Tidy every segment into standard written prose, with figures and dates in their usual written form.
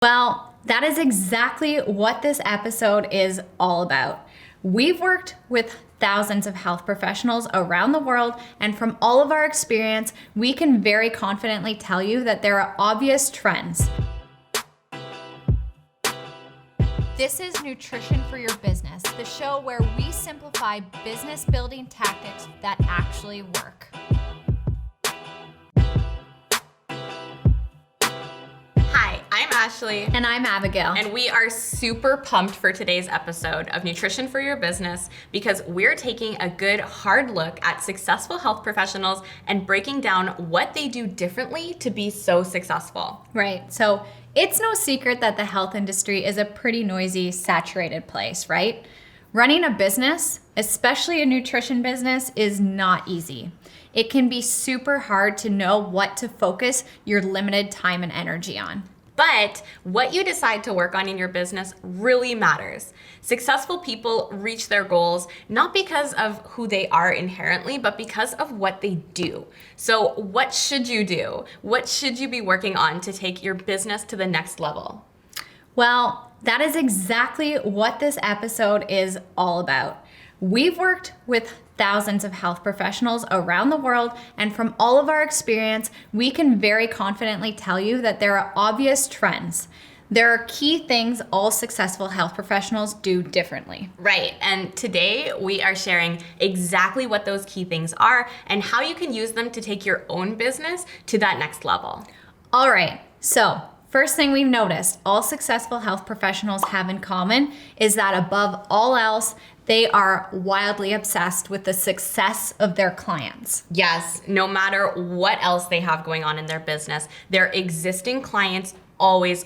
Well, that is exactly what this episode is all about. We've worked with thousands of health professionals around the world, and from all of our experience, we can very confidently tell you that there are obvious trends. This is Nutrition for Your Business, the show where we simplify business building tactics that actually work. I'm Ashley. And I'm Abigail. And we are super pumped for today's episode of Nutrition for Your Business because we're taking a good hard look at successful health professionals and breaking down what they do differently to be so successful. Right. So it's no secret that the health industry is a pretty noisy, saturated place, right? Running a business, especially a nutrition business, is not easy. It can be super hard to know what to focus your limited time and energy on. But what you decide to work on in your business really matters. Successful people reach their goals not because of who they are inherently, but because of what they do. So what should you do? What should you be working on to take your business to the next level? Well, that is exactly what this episode is all about. We've worked with thousands of health professionals around the world, and from all of our experience, we can very confidently tell you that there are obvious trends. There are key things all successful health professionals do differently. Right, and today we are sharing exactly what those key things are and how you can use them to take your own business to that next level. All right, so first thing we've noticed all successful health professionals have in common is that above all else, they are wildly obsessed with the success of their clients. Yes, no matter what else they have going on in their business, their existing clients always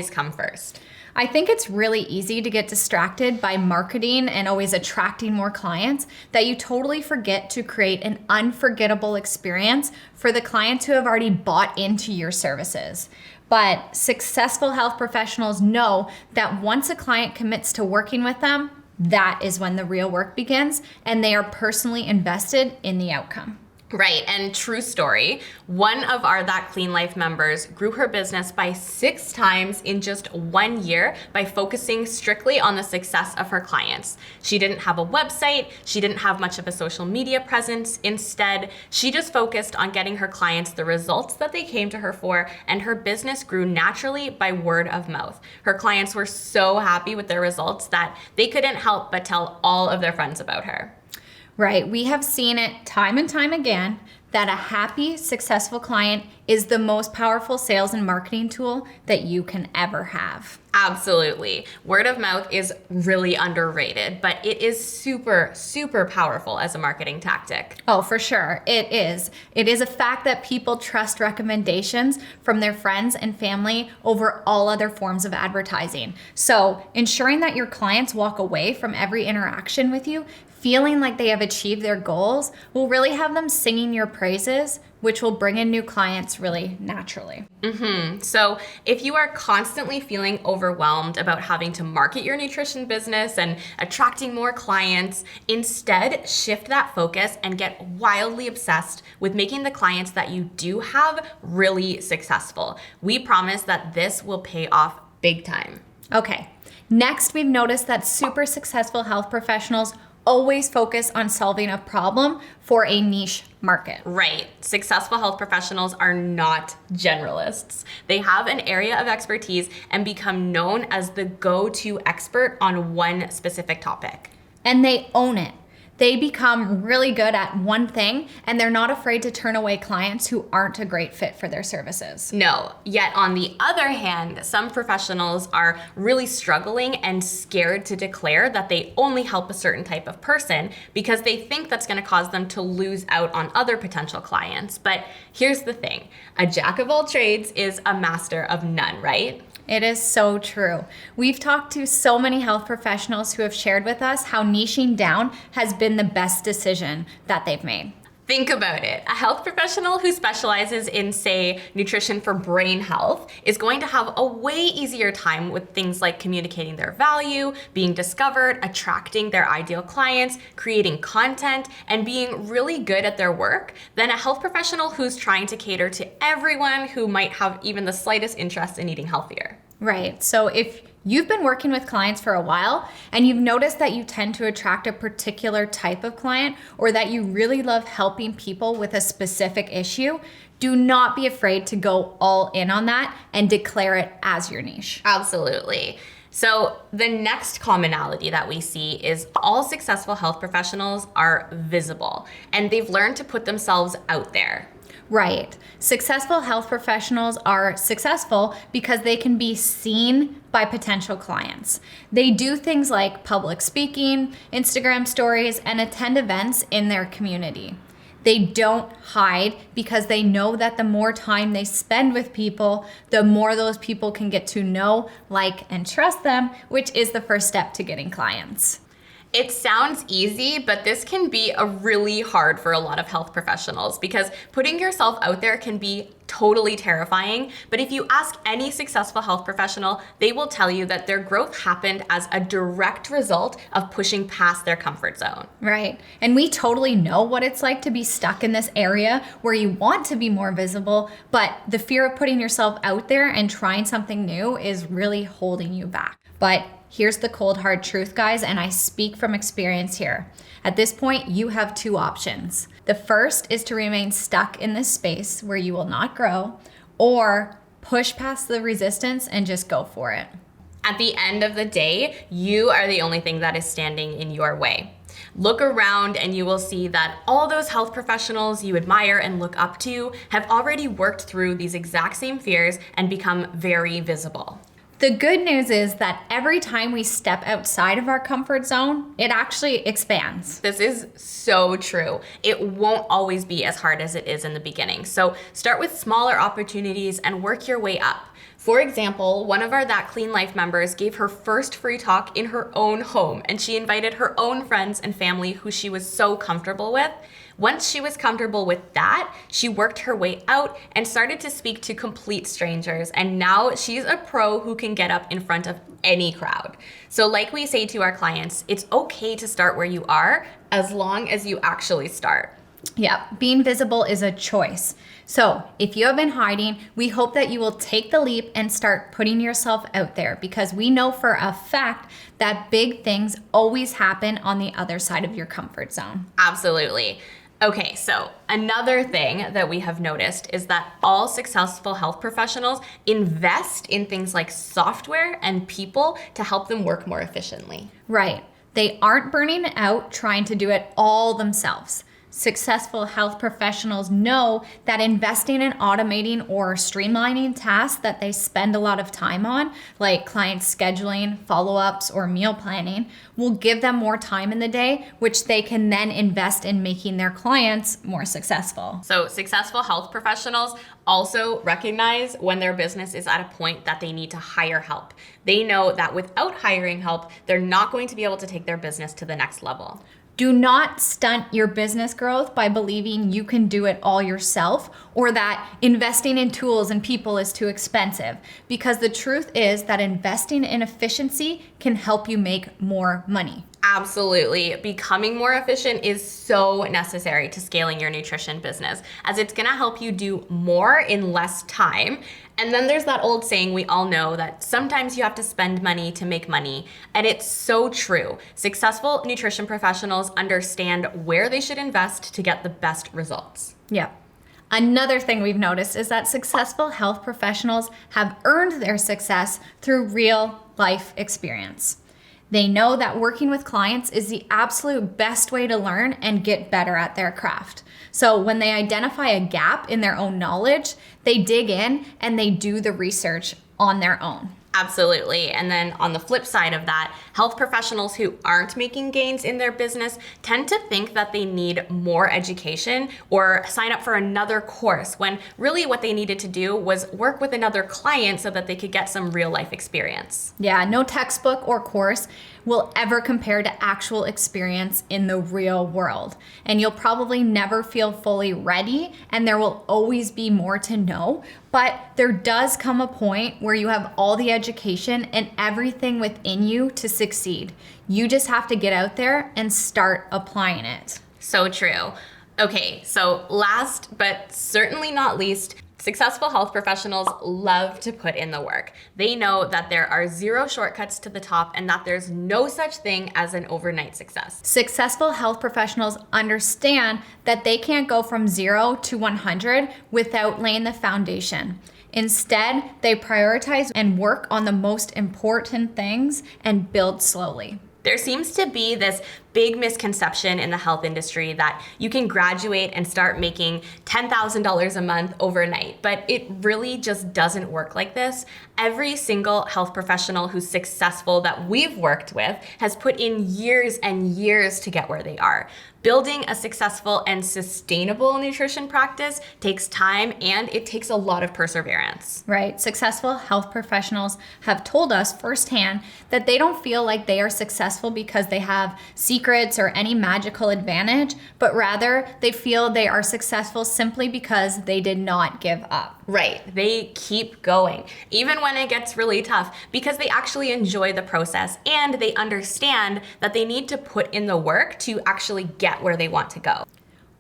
come first. I think it's really easy to get distracted by marketing and always attracting more clients that you totally forget to create an unforgettable experience for the clients who have already bought into your services. But successful health professionals know that once a client commits to working with them, that is when the real work begins, and they are personally invested in the outcome. Right, and true story, one of our That Clean Life members grew her business by 6 times in just 1 year by focusing strictly on the success of her clients. She didn't have a website, she didn't have much of a social media presence. Instead, she just focused on getting her clients the results that they came to her for, and her business grew naturally by word of mouth. Her clients were so happy with their results that they couldn't help but tell all of their friends about her. Right. We have seen it time and time again that a happy, successful client is the most powerful sales and marketing tool that you can ever have. Absolutely. Word of mouth is really underrated, but it is super powerful as a marketing tactic. Oh, for sure. It is. It is a fact that people trust recommendations from their friends and family over all other forms of advertising. So ensuring that your clients walk away from every interaction with you feeling like they have achieved their goals will really have them singing your praises, which will bring in new clients really naturally. So if you are constantly feeling overwhelmed about having to market your nutrition business and attracting more clients, instead shift that focus and get wildly obsessed with making the clients that you do have really successful. We promise that this will pay off big time. Okay, next we've noticed that super successful health professionals always focus on solving a problem for a niche market. Right. Successful health professionals are not generalists. They have an area of expertise and become known as the go-to expert on one specific topic. And they own it. They become really good at one thing, and they're not afraid to turn away clients who aren't a great fit for their services. No, yet on the other hand, some professionals are really struggling and scared to declare that they only help a certain type of person because they think that's going to cause them to lose out on other potential clients. But here's the thing, a jack of all trades is a master of none, right? It is so true. We've talked to so many health professionals who have shared with us how niching down has been the best decision that they've made. Think about it. A health professional who specializes in, say, nutrition for brain health is going to have a way easier time with things like communicating their value, being discovered, attracting their ideal clients, creating content, and being really good at their work than a health professional who's trying to cater to everyone who might have even the slightest interest in eating healthier. Right. So if you've been working with clients for a while and you've noticed that you tend to attract a particular type of client or that you really love helping people with a specific issue, do not be afraid to go all in on that and declare it as your niche. Absolutely. So the next commonality that we see is all successful health professionals are visible and they've learned to put themselves out there. Right. Successful health professionals are successful because they can be seen by potential clients. They do things like public speaking, Instagram stories, and attend events in their community. They don't hide because they know that the more time they spend with people, the more those people can get to know, like, and trust them, which is the first step to getting clients. It sounds easy, but this can be really hard for a lot of health professionals because putting yourself out there can be totally terrifying. But if you ask any successful health professional, they will tell you that their growth happened as a direct result of pushing past their comfort zone. Right. And we totally know what it's like to be stuck in this area where you want to be more visible, but the fear of putting yourself out there and trying something new is really holding you back. But here's the cold hard truth, guys, and I speak from experience here. At this point, you have two options. The first is to remain stuck in this space where you will not grow, or push past the resistance and just go for it. At the end of the day, you are the only thing that is standing in your way. Look around and you will see that all those health professionals you admire and look up to have already worked through these exact same fears and become very visible. The good news is that every time we step outside of our comfort zone, it actually expands. This is so true. It won't always be as hard as it is in the beginning. So start with smaller opportunities and work your way up. For example, one of our That Clean Life members gave her first free talk in her own home, and she invited her own friends and family who she was so comfortable with. Once she was comfortable with that, she worked her way out and started to speak to complete strangers. And now she's a pro who can get up in front of any crowd. So like we say to our clients, it's okay to start where you are as long as you actually start. Yeah, being visible is a choice. So if you have been hiding, we hope that you will take the leap and start putting yourself out there, because we know for a fact that big things always happen on the other side of your comfort zone. Absolutely. Okay, so another thing that we have noticed is that all successful health professionals invest in things like software and people to help them work more efficiently. Right. They aren't burning out trying to do it all themselves. Successful health professionals know that investing in automating or streamlining tasks that they spend a lot of time on, like client scheduling, follow-ups, or meal planning, will give them more time in the day, which they can then invest in making their clients more successful. So successful health professionals also recognize when their business is at a point that they need to hire help. They know that without hiring help, they're not going to be able to take their business to the next level. Do not stunt your business growth by believing you can do it all yourself, or that investing in tools and people is too expensive, because the truth is that investing in efficiency can help you make more money. Absolutely. Becoming more efficient is so necessary to scaling your nutrition business, as it's going to help you do more in less time. And then there's that old saying we all know that sometimes you have to spend money to make money. And it's so true. Successful nutrition professionals understand where they should invest to get the best results. Yeah. Another thing we've noticed is that successful health professionals have earned their success through real life experience. They know that working with clients is the absolute best way to learn and get better at their craft. So when they identify a gap in their own knowledge, they dig in and they do the research on their own. Absolutely. And then on the flip side of that, health professionals who aren't making gains in their business tend to think that they need more education or sign up for another course, when really what they needed to do was work with another client so that they could get some real life experience. Yeah, no textbook or course will ever compare to actual experience in the real world. And you'll probably never feel fully ready, and there will always be more to know. But there does come a point where you have all the education and everything within you to succeed. You just have to get out there and start applying it. So true. Okay, so last but certainly not least, Successful health professionals love to put in the work. They know that there are zero shortcuts to the top and that there's no such thing as an overnight success. Successful health professionals understand that they can't go from 0 to 100 without laying the foundation. Instead, they prioritize and work on the most important things and build slowly. There seems to be this big misconception in the health industry that you can graduate and start making $10,000 a month overnight, but it really just doesn't work like this. Every single health professional who's successful that we've worked with has put in years and years to get where they are. Building a successful and sustainable nutrition practice takes time and it takes a lot of perseverance. Right. Successful health professionals have told us firsthand that they don't feel like they are successful because they have secrets or any magical advantage, but rather they feel they are successful simply because they did not give up. Right. They keep going, even when it gets really tough, because they actually enjoy the process and they understand that they need to put in the work to actually get where they want to go.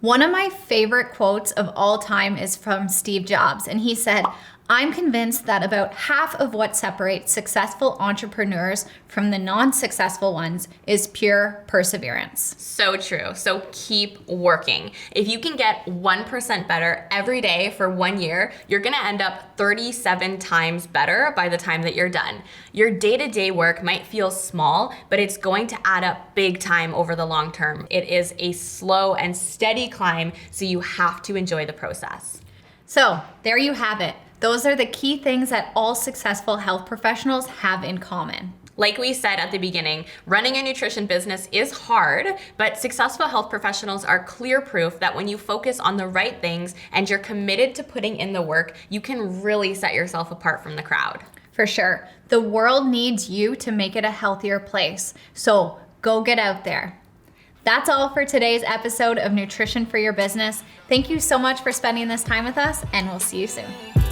One of my favorite quotes of all time is from Steve Jobs, and he said, "I'm convinced that about half of what separates successful entrepreneurs from the non-successful ones is pure perseverance." So true. So keep working. If you can get 1% better every day for 1 year, you're going to end up 37 times better by the time that you're done. Your day-to-day work might feel small, but it's going to add up big time over the long term. It is a slow and steady climb, so you have to enjoy the process. So there you have it. Those are the key things that all successful health professionals have in common. Like we said at the beginning, running a nutrition business is hard, but successful health professionals are clear proof that when you focus on the right things and you're committed to putting in the work, you can really set yourself apart from the crowd. For sure. The world needs you to make it a healthier place. So go get out there. That's all for today's episode of Nutrition for Your Business. Thank you so much for spending this time with us, and we'll see you soon.